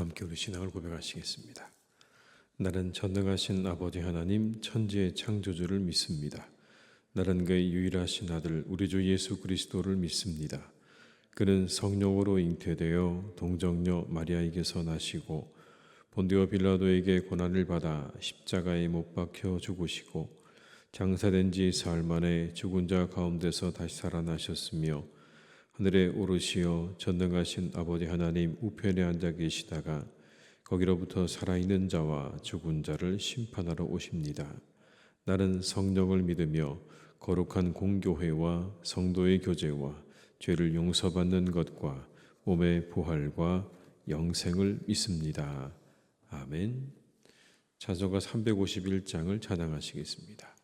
함께 우리 신앙을 고백하시겠습니다. 나는 전능하신 아버지 하나님 천지의 창조주를 믿습니다. 나는 그의 유일하신 아들 우리 주 예수 그리스도를 믿습니다. 그는 성령으로 잉태되어 동정녀 마리아에게서 나시고 본디오 빌라도에게 고난을 받아 십자가에 못 박혀 죽으시고 장사된 지 사흘 만에 죽은 자 가운데서 다시 살아나셨으며 하늘에 오르시어 전능하신 아버지 하나님 우편에 앉아 계시다가 거기로부터 살아있는 자와 죽은 자를 심판하러 오십니다. 나는 성령을 믿으며 거룩한 공교회와 성도의 교제와 죄를 용서받는 것과 몸의 부활과 영생을 믿습니다. 아멘. 찬송가 351장을 찬양하시겠습니다.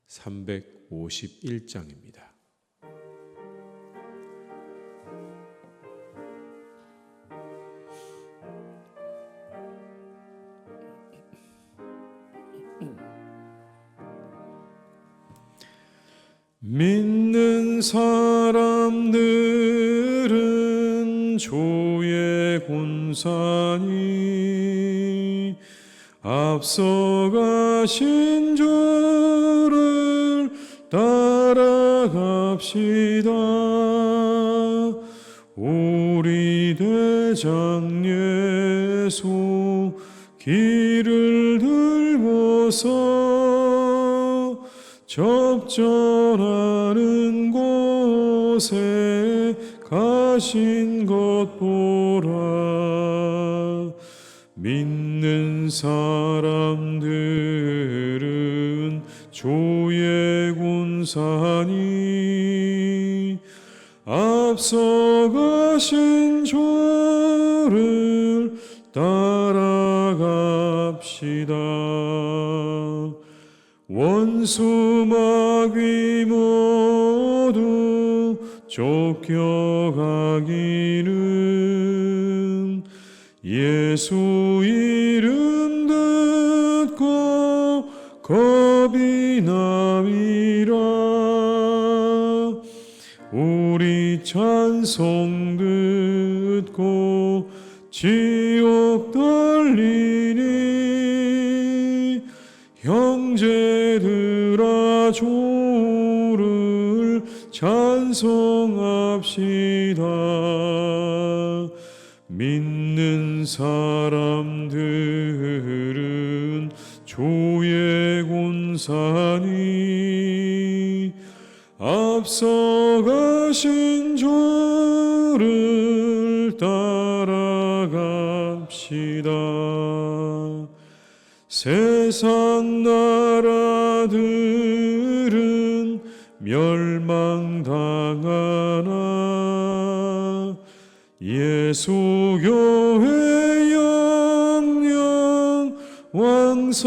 351장입니다. 믿는 사람들은 주의 군사니 앞서가신 주를 따라갑시다. 우리 대장 예수 길을 들고서 접전하는 곳에 가신 것 보라. 믿는 사람들은 주의 군사니 앞서가신 주를 따라갑시다. 원수 마귀 모두 쫓겨가기는 예수 이름 듣고 겁이 나리라. 우리 찬송 듣고 지옥 떨리니 형제들아 주를 찬송합시다. 믿는 사람들은 주의 군사니 앞서가신 주를 따라갑시다. 세상 나라들은 멸망당하나 예수 교회 영영 왕성하리라.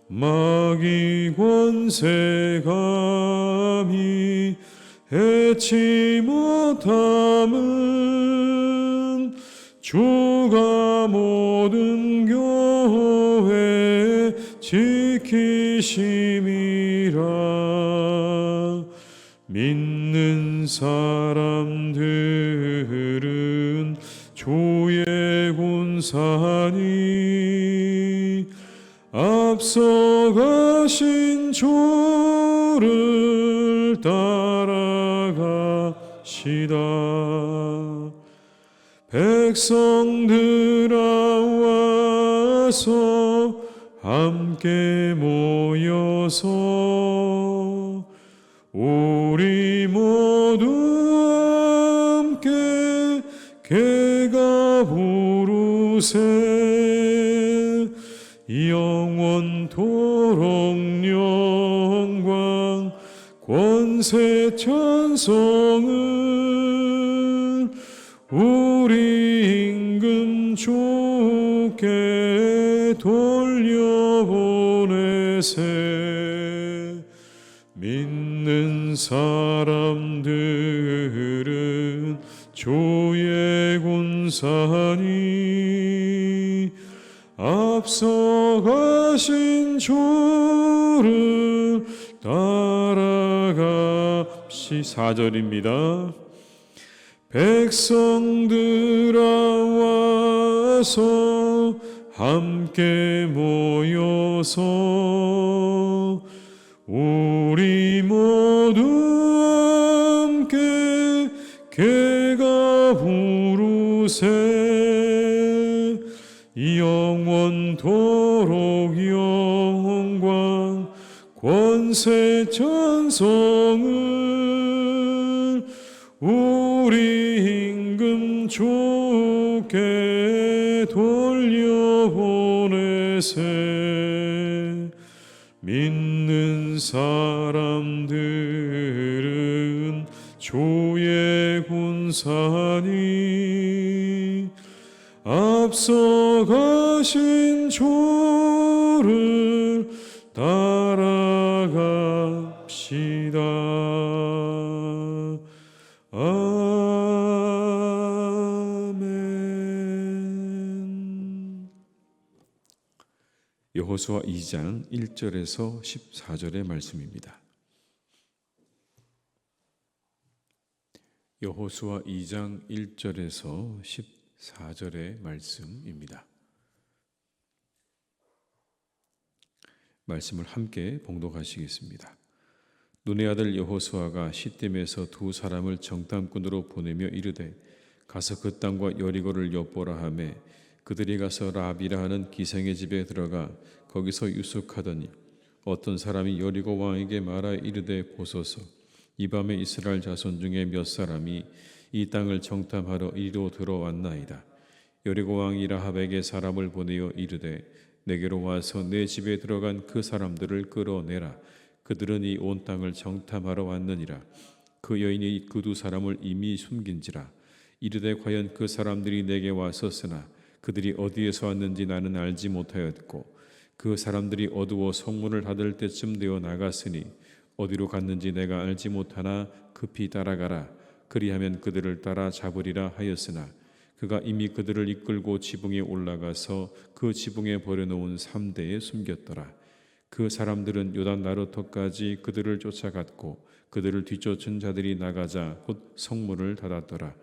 마귀 권세 감히 해치 못함은 주가 모든 교회 지키심이라. 믿는 사람들은 주의 군사니 앞서가신 주를 따라갑시다. 백성들아 와서 함께 모여서 우리 모두 함께 개가 부르세. 영원토록 영광 권세 찬송을 우리 임금 주께 돌려보내세. 믿는 사람들은 주의 군사니 앞서가신 주를 따라갑시. 4절입니다. 백성들아 와서 함께 모여서 우리 모두 함께 개가 부르세 영원토록 영광 권세 찬송을 우리 임금 주께 돌려보내세 믿는 사람들은 주의 군사니 앞서가신 주를 따라갑시다. 아멘. 여호수아 2장 1절에서 14절의 말씀입니다. 여호수아 2장 1절에서 14절의 말씀입니다. 말씀을 함께 봉독하시겠습니다. 눈의 아들 여호수아가 시딤에서 두 사람을 정탐꾼으로 보내며 이르되 가서 그 땅과 여리고를 엿보라 하매 그들이 가서 라합이라 하는 기생의 집에 들어가 거기서 유숙하더니 어떤 사람이 여리고 왕에게 말하여 이르되 보소서 이 밤에 이스라엘 자손 중에 몇 사람이 이 땅을 정탐하러 이리로 들어왔나이다. 여리고 왕이 라합에게 사람을 보내어 이르되 내게로 와서 내 집에 들어간 그 사람들을 끌어내라. 그들은 이 온 땅을 정탐하러 왔느니라. 그 여인이 그 두 사람을 이미 숨긴지라. 이르되 과연 그 사람들이 내게 왔었으나 그들이 어디에서 왔는지 나는 알지 못하였고 그 사람들이 어두워 성문을 닫을 때쯤 되어 나갔으니 어디로 갔는지 내가 알지 못하나 급히 따라가라. 그리하면 그들을 따라 잡으리라 하였으나 그가 이미 그들을 이끌고 지붕에 올라가서 그 지붕에 버려놓은 3대에 숨겼더라. 그 사람들은 요단 나루터까지 그들을 쫓아갔고 그들을 뒤쫓은 자들이 나가자 곧 성문을 닫았더라.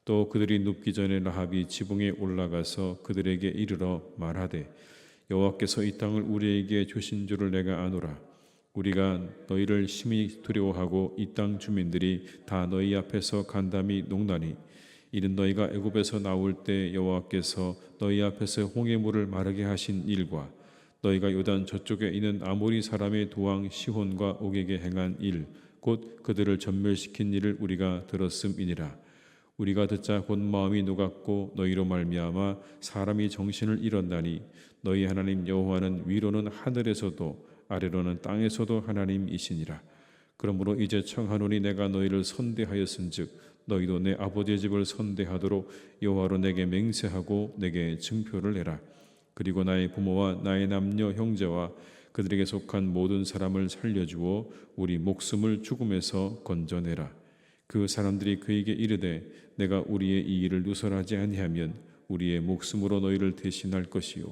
또 그들이 눕기 전에 라합이 지붕에 올라가서 그들에게 이르러 말하되 여호와께서 이 땅을 우리에게 주신 줄을 내가 아노라. 우리가 너희를 심히 두려워하고 이 땅 주민들이 다 너희 앞에서 간담이 녹나니 이는 너희가 애굽에서 나올 때 여호와께서 너희 앞에서 홍해물을 마르게 하신 일과 너희가 요단 저쪽에 있는 아모리 사람의 도왕 시혼과 옥에게 행한 일 곧 그들을 전멸시킨 일을 우리가 들었음이니라. 우리가 듣자 곧 마음이 녹았고 너희로 말미암아 사람이 정신을 잃었나니 너희 하나님 여호와는 위로는 하늘에서도 아래로는 땅에서도 하나님이시니라. 그러므로 이제 청하노니 내가 너희를 선대하였은즉 너희도 내 아버지의 집을 선대하도록 여호와로 내게 맹세하고 내게 증표를 내라. 그리고 나의 부모와 나의 남녀 형제와 그들에게 속한 모든 사람을 살려주어 우리 목숨을 죽음에서 건져내라. 그 사람들이 그에게 이르되 내가 우리의 이 일을 누설하지 아니하면 우리의 목숨으로 너희를 대신할 것이요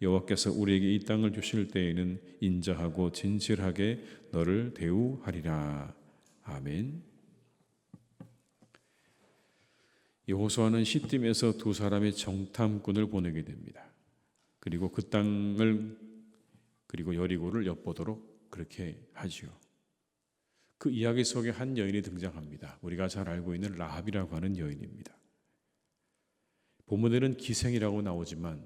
여호와께서 우리에게 이 땅을 주실 때에는 인자하고 진실하게 너를 대우하리라. 아멘. 여호수아는 시딤에서 두 사람의 정탐꾼을 보내게 됩니다. 그리고 그 땅을 그리고 여리고를 엿보도록 그렇게 하지요. 그 이야기 속에 한 여인이 등장합니다. 우리가 잘 알고 있는 라합이라고 하는 여인입니다. 본문에는 기생이라고 나오지만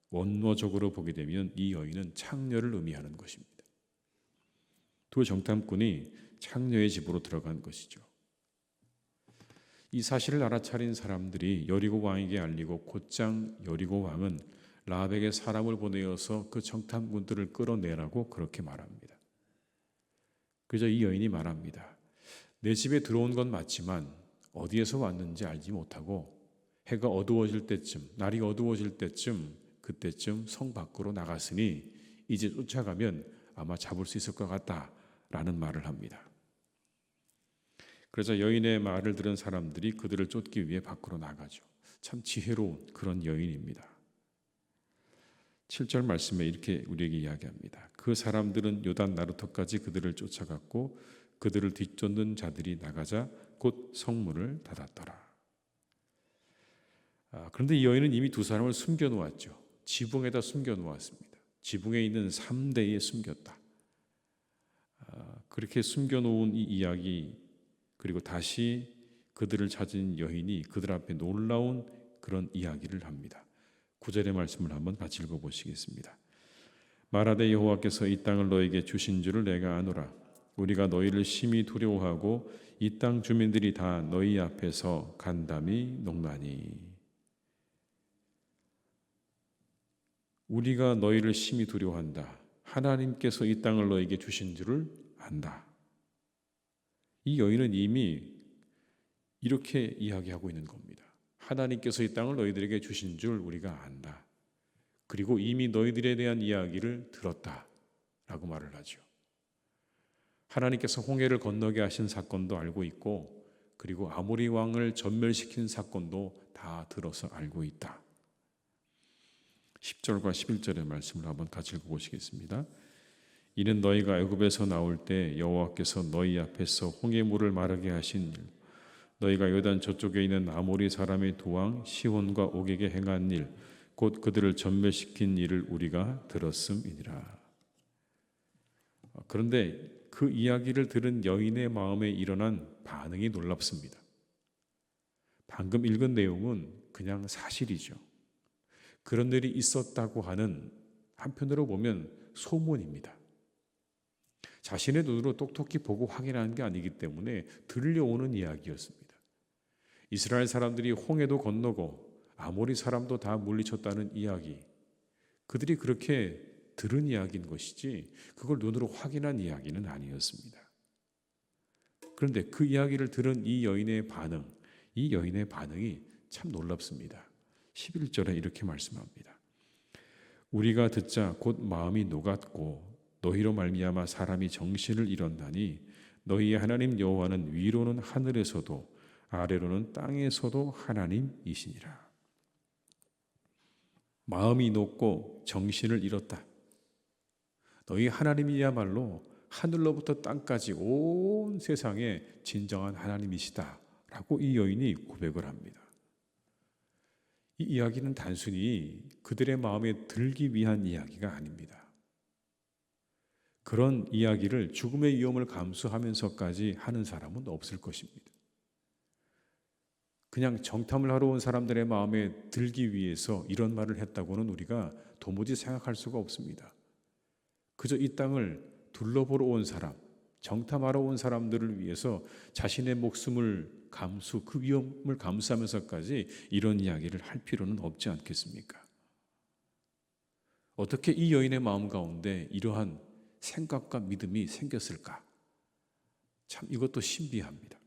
원어적으로 보게 되면 이 여인은 창녀를 의미하는 것입니다. 두 정탐꾼이 창녀의 집으로 들어간 것이죠. 이 사실을 알아차린 사람들이 여리고 왕에게 알리고 곧장 여리고 왕은 라합에게 사람을 보내어서 그 정탐꾼들을 끌어내라고 그렇게 말합니다. 그래서 이 여인이 말합니다. 내 집에 들어온 건 맞지만 어디에서 왔는지 알지 못하고 해가 어두워질 때쯤, 날이 어두워질 때쯤, 그때쯤 성 밖으로 나갔으니 이제 쫓아가면 아마 잡을 수 있을 것 같다라는 말을 합니다. 그래서 여인의 말을 들은 사람들이 그들을 쫓기 위해 밖으로 나가죠. 참 지혜로운 그런 여인입니다. 7절 말씀에 이렇게 우리에게 이야기합니다. 그 사람들은 요단 나루터까지 그들을 쫓아갔고 그들을 뒤쫓는 자들이 나가자 곧 성문을 닫았더라. 그런데 이 여인은 이미 두 사람을 숨겨놓았죠. 지붕에다 숨겨놓았습니다. 지붕에 있는 3대에 숨겼다. 그렇게 숨겨놓은 이 이야기, 그리고 다시 그들을 찾은 여인이 그들 앞에 놀라운 그런 이야기를 합니다. 9절의 말씀을 한번 같이 읽어보시겠습니다. 말하되 여호와께서 이 땅을 너에게 주신 줄을 내가 아노라. 우리가 너희를 심히 두려워하고 이 땅 주민들이 다 너희 앞에서 간담이 녹나니. 우리가 너희를 심히 두려워한다. 하나님께서 이 땅을 너에게 주신 줄을 안다. 이 여인은 이미 이렇게 이야기하고 있는 겁니다. 하나님께서 이 땅을 너희들에게 주신 줄 우리가 안다. 그리고 이미 너희들에 대한 이야기를 들었다라고 말을 하죠. 하나님께서 홍해를 건너게 하신 사건도 알고 있고, 그리고 아모리 왕을 전멸시킨 사건도 다 들어서 알고 있다. 10절과 11절의 말씀을 한번 같이 읽어보시겠습니다. 이는 너희가 애굽에서 나올 때 여호와께서 너희 앞에서 홍해물을 마르게 하신 일, 너희가 요단 저쪽에 있는 아모리 사람의 두 왕 시혼과 옥에게 행한 일, 곧 그들을 전멸시킨 일을 우리가 들었음이니라. 그런데 그 이야기를 들은 여인의 마음에 일어난 반응이 놀랍습니다. 방금 읽은 내용은 그냥 사실이죠. 그런 일이 있었다고 하는, 한편으로 보면 소문입니다. 자신의 눈으로 똑똑히 보고 확인하는 게 아니기 때문에 들려오는 이야기였습니다. 이스라엘 사람들이 홍해도 건너고 아모리 사람도 다 물리쳤다는 이야기, 그들이 그렇게 들은 이야기인 것이지 그걸 눈으로 확인한 이야기는 아니었습니다. 그런데 그 이야기를 들은 이 여인의 반응이 참 놀랍습니다. 11절에 이렇게 말씀합니다. 우리가 듣자 곧 마음이 녹았고 너희로 말미암아 사람이 정신을 잃었나니 너희의 하나님 여호와는 위로는 하늘에서도 아래로는 땅에서도 하나님이시니라. 마음이 녹고 정신을 잃었다. 너희 하나님이야말로 하늘로부터 땅까지 온 세상의 진정한 하나님이시다라고 이 여인이 고백을 합니다. 이 이야기는 단순히 그들의 마음에 들기 위한 이야기가 아닙니다. 그런 이야기를 죽음의 위험을 감수하면서까지 하는 사람은 없을 것입니다. 그냥 정탐을 하러 온 사람들의 마음에 들기 위해서 이런 말을 했다고는 우리가 도무지 생각할 수가 없습니다. 그저 이 땅을 둘러보러 온 사람, 정탐하러 온 사람들을 위해서 자신의 목숨을 그 위험을 감수하면서까지 이런 이야기를 할 필요는 없지 않겠습니까? 어떻게 이 여인의 마음 가운데 이러한 생각과 믿음이 생겼을까? 참 이것도 신비합니다.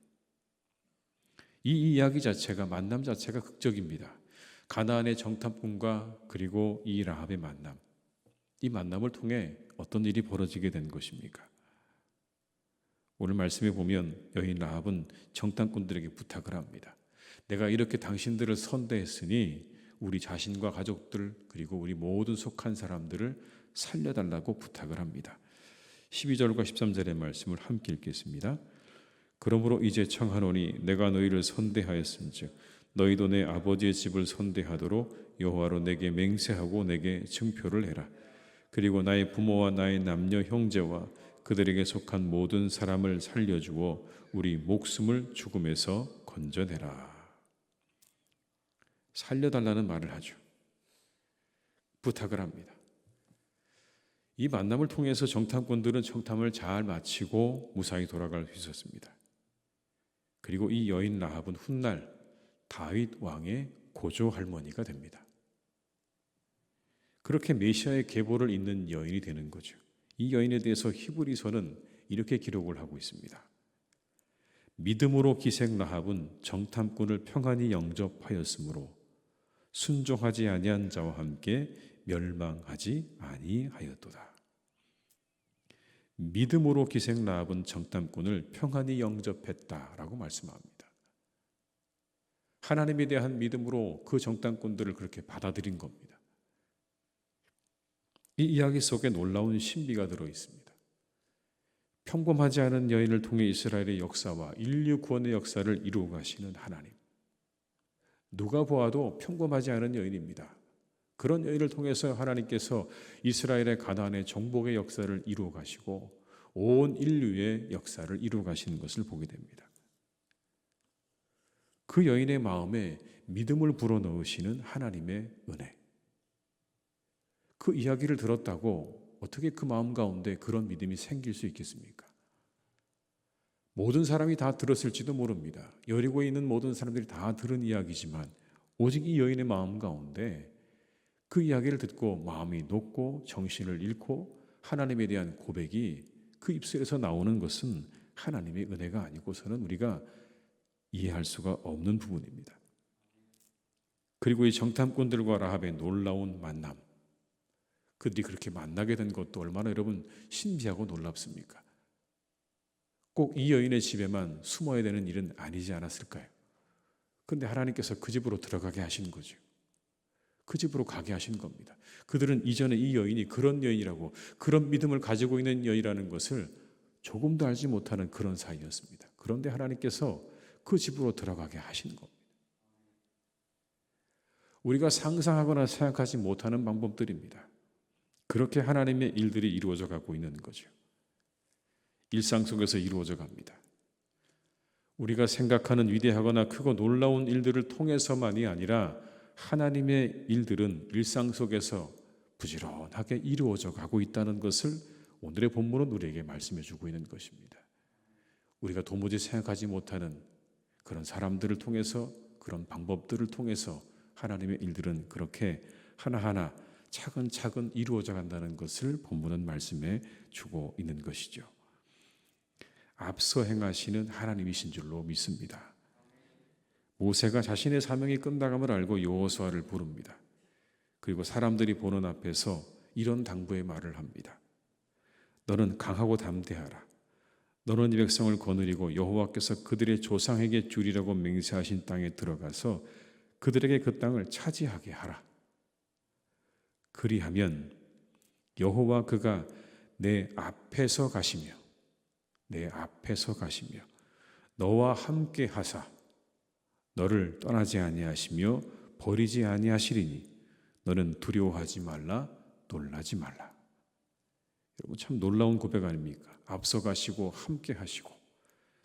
이 이야기 자체가, 만남 자체가 극적입니다. 가나안의 정탐꾼과 그리고 이 라합의 만남, 이 만남을 통해 어떤 일이 벌어지게 된 것입니까? 오늘 말씀에 보면 여인 라합은 정탐꾼들에게 부탁을 합니다. 내가 이렇게 당신들을 선대했으니 우리 자신과 가족들 그리고 우리 모든 속한 사람들을 살려달라고 부탁을 합니다. 12절과 13절의 말씀을 함께 읽겠습니다. 그러므로 이제 청하노니 내가 너희를 선대하였음즉 너희도 내 아버지의 집을 선대하도록 여호와로 내게 맹세하고 내게 증표를 해라. 그리고 나의 부모와 나의 남녀 형제와 그들에게 속한 모든 사람을 살려주어 우리 목숨을 죽음에서 건져내라. 살려달라는 말을 하죠. 부탁을 합니다. 이 만남을 통해서 정탐꾼들은 정탐을 잘 마치고 무사히 돌아갈 수 있었습니다. 그리고 이 여인 라합은 훗날 다윗 왕의 고조 할머니가 됩니다. 그렇게 메시아의 계보를 잇는 여인이 되는 거죠. 이 여인에 대해서 히브리서는 이렇게 기록을 하고 있습니다. 믿음으로 기생 라합은 정탐꾼을 평안히 영접하였으므로 순종하지 아니한 자와 함께 멸망하지 아니하였도다. 믿음으로 기생 라합은 정탐꾼을 평안히 영접했다라고 말씀합니다. 하나님에 대한 믿음으로 그 정탐꾼들을 그렇게 받아들인 겁니다. 이 이야기 속에 놀라운 신비가 들어 있습니다. 평범하지 않은 여인을 통해 이스라엘의 역사와 인류 구원의 역사를 이루어 가시는 하나님. 누가 보아도 평범하지 않은 여인입니다. 그런 여인을 통해서 하나님께서 이스라엘의 가나안의 정복의 역사를 이루어 가시고 온 인류의 역사를 이루어 가시는 것을 보게 됩니다. 그 여인의 마음에 믿음을 불어넣으시는 하나님의 은혜. 그 이야기를 들었다고 어떻게 그 마음 가운데 그런 믿음이 생길 수 있겠습니까? 모든 사람이 다 들었을지도 모릅니다. 여리고에 있는 모든 사람들이 다 들은 이야기지만 오직 이 여인의 마음 가운데 그 이야기를 듣고 마음이 녹고 정신을 잃고 하나님에 대한 고백이 그 입술에서 나오는 것은 하나님의 은혜가 아니고서는 우리가 이해할 수가 없는 부분입니다. 그리고 이 정탐꾼들과 라합의 놀라운 만남, 그들이 그렇게 만나게 된 것도 얼마나 여러분 신비하고 놀랍습니까? 꼭 이 여인의 집에만 숨어야 되는 일은 아니지 않았을까요? 그런데 하나님께서 그 집으로 들어가게 하신 거죠. 그 집으로 가게 하신 겁니다. 그들은 이전에 이 여인이 그런 여인이라고, 그런 믿음을 가지고 있는 여인이라는 것을 조금도 알지 못하는 그런 사이였습니다. 그런데 하나님께서 그 집으로 들어가게 하신 겁니다. 우리가 상상하거나 생각하지 못하는 방법들입니다. 그렇게 하나님의 일들이 이루어져 가고 있는 거죠. 일상 속에서 이루어져 갑니다. 우리가 생각하는 위대하거나 크고 놀라운 일들을 통해서만이 아니라 하나님의 일들은 일상 속에서 부지런하게 이루어져 가고 있다는 것을 오늘의 본문은 우리에게 말씀해 주고 있는 것입니다. 우리가 도무지 생각하지 못하는 그런 사람들을 통해서, 그런 방법들을 통해서 하나님의 일들은 그렇게 하나하나 차근차근 이루어져 간다는 것을 본문은 말씀해 주고 있는 것이죠. 앞서 행하시는 하나님이신 줄로 믿습니다. 모세가 자신의 사명이 끝나감을 알고 여호수아를 부릅니다. 그리고 사람들이 보는 앞에서 이런 당부의 말을 합니다. 너는 강하고 담대하라. 너는 이 백성을 거느리고 여호와께서 그들의 조상에게 주리라고 맹세하신 땅에 들어가서 그들에게 그 땅을 차지하게 하라. 그리하면 여호와 그가 내 앞에서 가시며 너와 함께 하사 너를 떠나지 아니하시며 버리지 아니하시리니 너는 두려워하지 말라, 놀라지 말라. 여러분, 참 놀라운 고백 아닙니까? 앞서 가시고 함께 하시고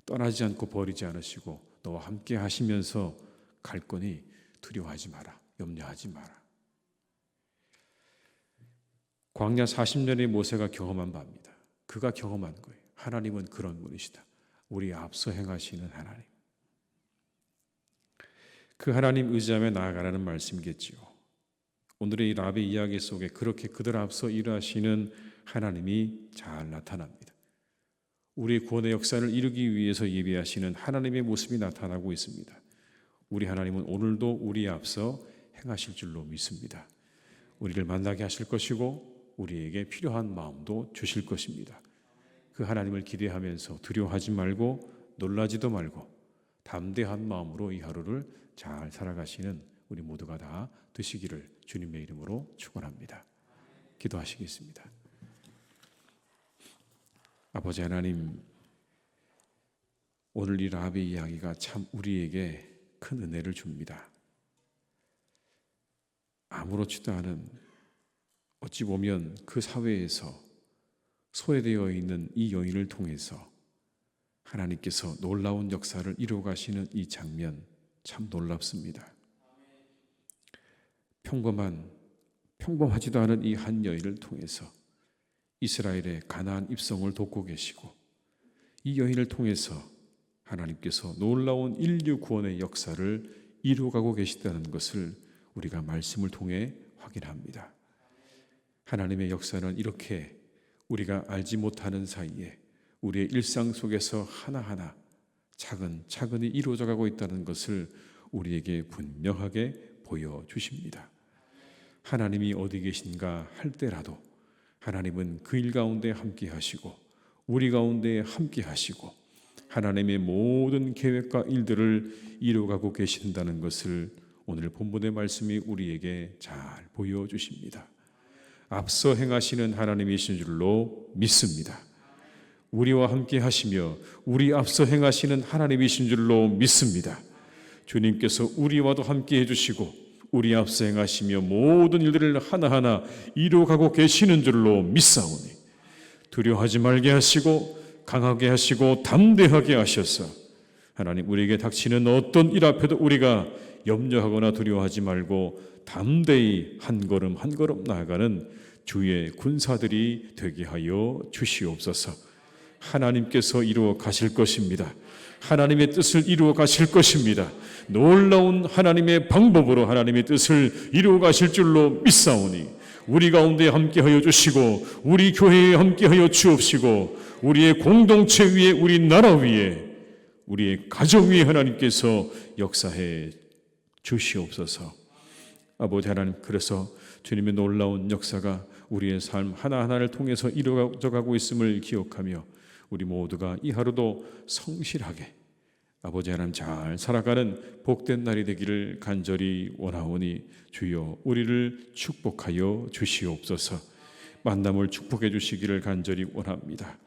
떠나지 않고 버리지 않으시고 너와 함께 하시면서 갈 거니 두려워하지 마라, 염려하지 마라. 광야 40년의 모세가 경험한 바입니다. 그가 경험한 거예요. 하나님은 그런 분이시다. 우리 앞서 행하시는 하나님. 그 하나님 의지하며 나아가라는 말씀이겠지요. 오늘의 이 라합의 이야기 속에 그렇게 그들 앞서 일하시는 하나님이 잘 나타납니다. 우리의 구원의 역사를 이루기 위해서 예비하시는 하나님의 모습이 나타나고 있습니다. 우리 하나님은 오늘도 우리 앞서 행하실 줄로 믿습니다. 우리를 만나게 하실 것이고 우리에게 필요한 마음도 주실 것입니다. 그 하나님을 기대하면서 두려워하지 말고 놀라지도 말고 담대한 마음으로 이 하루를 잘 살아가시는 우리 모두가 다 되시기를 주님의 이름으로 축원합니다. 기도하시겠습니다. 아버지 하나님, 오늘 이 라합의 이야기가 참 우리에게 큰 은혜를 줍니다. 아무렇지도 않은, 어찌 보면 그 사회에서 소외되어 있는 이 여인을 통해서 하나님께서 놀라운 역사를 이루어 가시는 이 장면 참 놀랍습니다. 평범하지도 않은 이 한 여인을 통해서 이스라엘의 가나안 입성을 돕고 계시고 이 여인을 통해서 하나님께서 놀라운 인류 구원의 역사를 이루어가고 계시다는 것을 우리가 말씀을 통해 확인합니다. 하나님의 역사는 이렇게 우리가 알지 못하는 사이에 우리의 일상 속에서 하나하나 차근차근히 이루어져 가고 있다는 것을 우리에게 분명하게 보여주십니다. 하나님이 어디 계신가 할 때라도 하나님은 그 일 가운데 함께 하시고 우리 가운데 함께 하시고 하나님의 모든 계획과 일들을 이루어가고 계신다는 것을 오늘 본문의 말씀이 우리에게 잘 보여주십니다. 앞서 행하시는 하나님이신 줄로 믿습니다. 우리와 함께 하시며 우리 앞서 행하시는 하나님이신 줄로 믿습니다. 주님께서 우리와도 함께 해주시고 우리 앞서 행하시며 모든 일들을 하나하나 이루어가고 계시는 줄로 믿사오니 두려워하지 말게 하시고 강하게 하시고 담대하게 하셔서 하나님 우리에게 닥치는 어떤 일 앞에도 우리가 염려하거나 두려워하지 말고 담대히 한 걸음 한 걸음 나아가는 주의 군사들이 되게 하여 주시옵소서. 하나님께서 이루어 가실 것입니다. 하나님의 뜻을 이루어 가실 것입니다. 놀라운 하나님의 방법으로 하나님의 뜻을 이루어 가실 줄로 믿사오니 우리 가운데 함께하여 주시고 우리 교회에 함께하여 주옵시고 우리의 공동체 위에 우리 나라 위에 우리의 가정 위에 하나님께서 역사해 주시옵소서. 아버지 하나님, 그래서 주님의 놀라운 역사가 우리의 삶 하나하나를 통해서 이루어져 가고 있음을 기억하며 우리 모두가 이 하루도 성실하게 아버지 하나님 잘 살아가는 복된 날이 되기를 간절히 원하오니 주여 우리를 축복하여 주시옵소서. 만남을 축복해 주시기를 간절히 원합니다.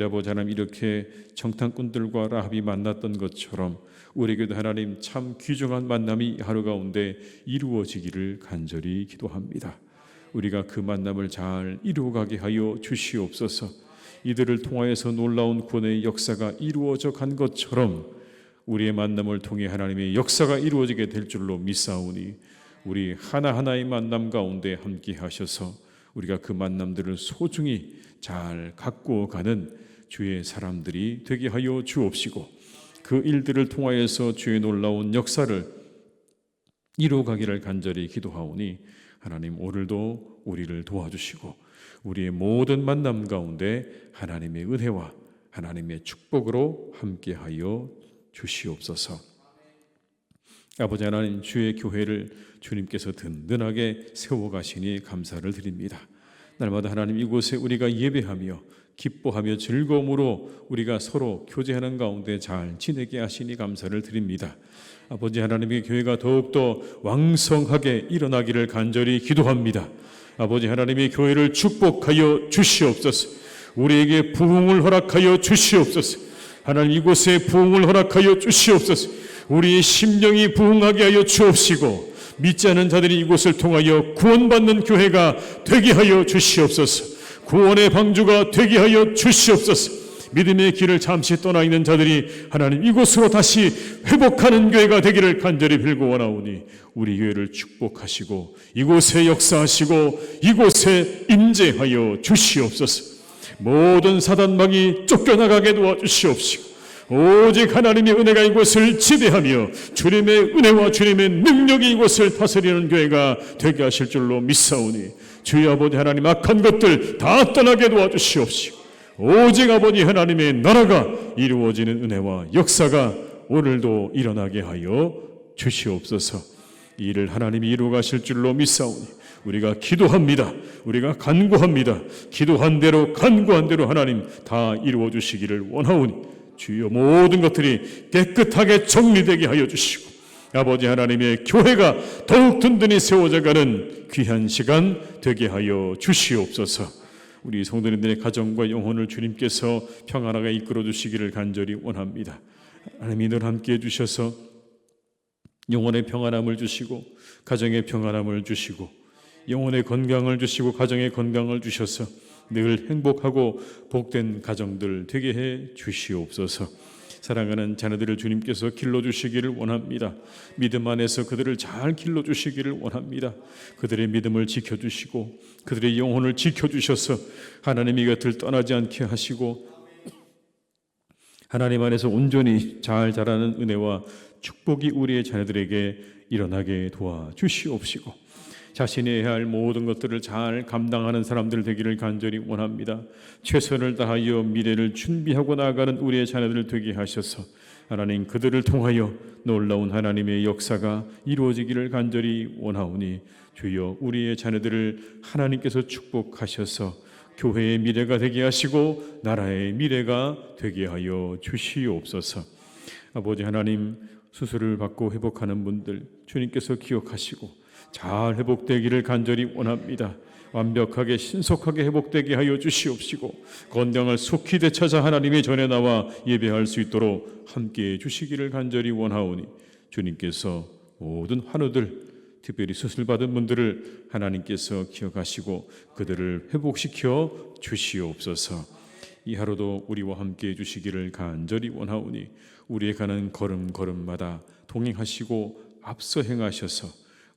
아버지 하나님, 이렇게 정탐꾼들과 라합이 만났던 것처럼 우리에게도 하나님 참 귀중한 만남이 하루 가운데 이루어지기를 간절히 기도합니다. 우리가 그 만남을 잘 이루어가게 하여 주시옵소서. 이들을 통하여서 놀라운 구원의 역사가 이루어져 간 것처럼 우리의 만남을 통해 하나님의 역사가 이루어지게 될 줄로 믿사오니 우리 하나하나의 만남 가운데 함께 하셔서 우리가 그 만남들을 소중히 잘 갖고 가는 주의 사람들이 되게 하여 주옵시고 그 일들을 통하여서 주의 놀라운 역사를 이루어가기를 간절히 기도하오니 하나님 오늘도 우리를 도와주시고 우리의 모든 만남 가운데 하나님의 은혜와 하나님의 축복으로 함께하여 주시옵소서. 아버지 하나님, 주의 교회를 주님께서 든든하게 세워가시니 감사를 드립니다. 날마다 하나님 이곳에 우리가 예배하며 기뻐하며 즐거움으로 우리가 서로 교제하는 가운데 잘 지내게 하시니 감사를 드립니다. 아버지 하나님의 교회가 더욱더 왕성하게 일어나기를 간절히 기도합니다. 아버지 하나님의 교회를 축복하여 주시옵소서. 우리에게 부흥을 허락하여 주시옵소서. 하나님 이곳에 부흥을 허락하여 주시옵소서. 우리의 심령이 부흥하게 하여 주옵시고 믿지 않은 자들이 이곳을 통하여 구원받는 교회가 되게 하여 주시옵소서. 구원의 방주가 되게 하여 주시옵소서. 믿음의 길을 잠시 떠나 있는 자들이 하나님 이곳으로 다시 회복하는 교회가 되기를 간절히 빌고 원하오니 우리 교회를 축복하시고 이곳에 역사하시고 이곳에 임재하여 주시옵소서. 모든 사단막이 쫓겨나가게 도와주시옵시고 오직 하나님의 은혜가 이곳을 지배하며 주님의 은혜와 주님의 능력이 이곳을 다스리는 교회가 되게 하실 줄로 믿사오니 주의 아버지 하나님, 악한 것들 다 떠나게 도와주시옵시고 오직 아버지 하나님의 나라가 이루어지는 은혜와 역사가 오늘도 일어나게 하여 주시옵소서. 이 일을 하나님이 이루어 가실 줄로 믿사오니 우리가 기도합니다. 우리가 간구합니다. 기도한 대로 간구한 대로 하나님 다 이루어 주시기를 원하오니 주여 모든 것들이 깨끗하게 정리되게 하여 주시고 아버지 하나님의 교회가 더욱 든든히 세워져가는 귀한 시간 되게 하여 주시옵소서. 우리 성도님들의 가정과 영혼을 주님께서 평안하게 이끌어 주시기를 간절히 원합니다. 하나님이 늘 함께해 주셔서 영혼의 평안함을 주시고 가정의 평안함을 주시고 영혼의 건강을 주시고 가정의 건강을 주셔서 늘 행복하고 복된 가정들 되게 해 주시옵소서. 사랑하는 자녀들을 주님께서 길러주시기를 원합니다. 믿음 안에서 그들을 잘 길러주시기를 원합니다. 그들의 믿음을 지켜주시고 그들의 영혼을 지켜주셔서 하나님의 곁을 떠나지 않게 하시고 하나님 안에서 온전히 잘 자라는 은혜와 축복이 우리의 자녀들에게 일어나게 도와주시옵시고 자신이 해야 할 모든 것들을 잘 감당하는 사람들 되기를 간절히 원합니다. 최선을 다하여 미래를 준비하고 나아가는 우리의 자녀들 되게 하셔서 하나님 그들을 통하여 놀라운 하나님의 역사가 이루어지기를 간절히 원하오니 주여 우리의 자녀들을 하나님께서 축복하셔서 교회의 미래가 되게 하시고 나라의 미래가 되게 하여 주시옵소서. 아버지 하나님, 수술을 받고 회복하는 분들 주님께서 기억하시고 잘 회복되기를 간절히 원합니다. 완벽하게 신속하게 회복되게 하여 주시옵시고 건강을 속히 되찾아 하나님의 전에 나와 예배할 수 있도록 함께해 주시기를 간절히 원하오니 주님께서 모든 환우들, 특별히 수술받은 분들을 하나님께서 기억하시고 그들을 회복시켜 주시옵소서. 이 하루도 우리와 함께 해주시기를 간절히 원하오니 우리의 가는 걸음걸음마다 동행하시고 앞서 행하셔서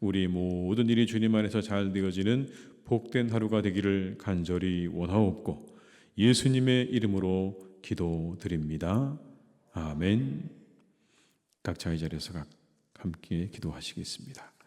우리 모든 일이 주님 안에서 잘 되어지는 복된 하루가 되기를 간절히 원하옵고 예수님의 이름으로 기도드립니다. 아멘. 각자의 자리에서 함께 기도하시겠습니다.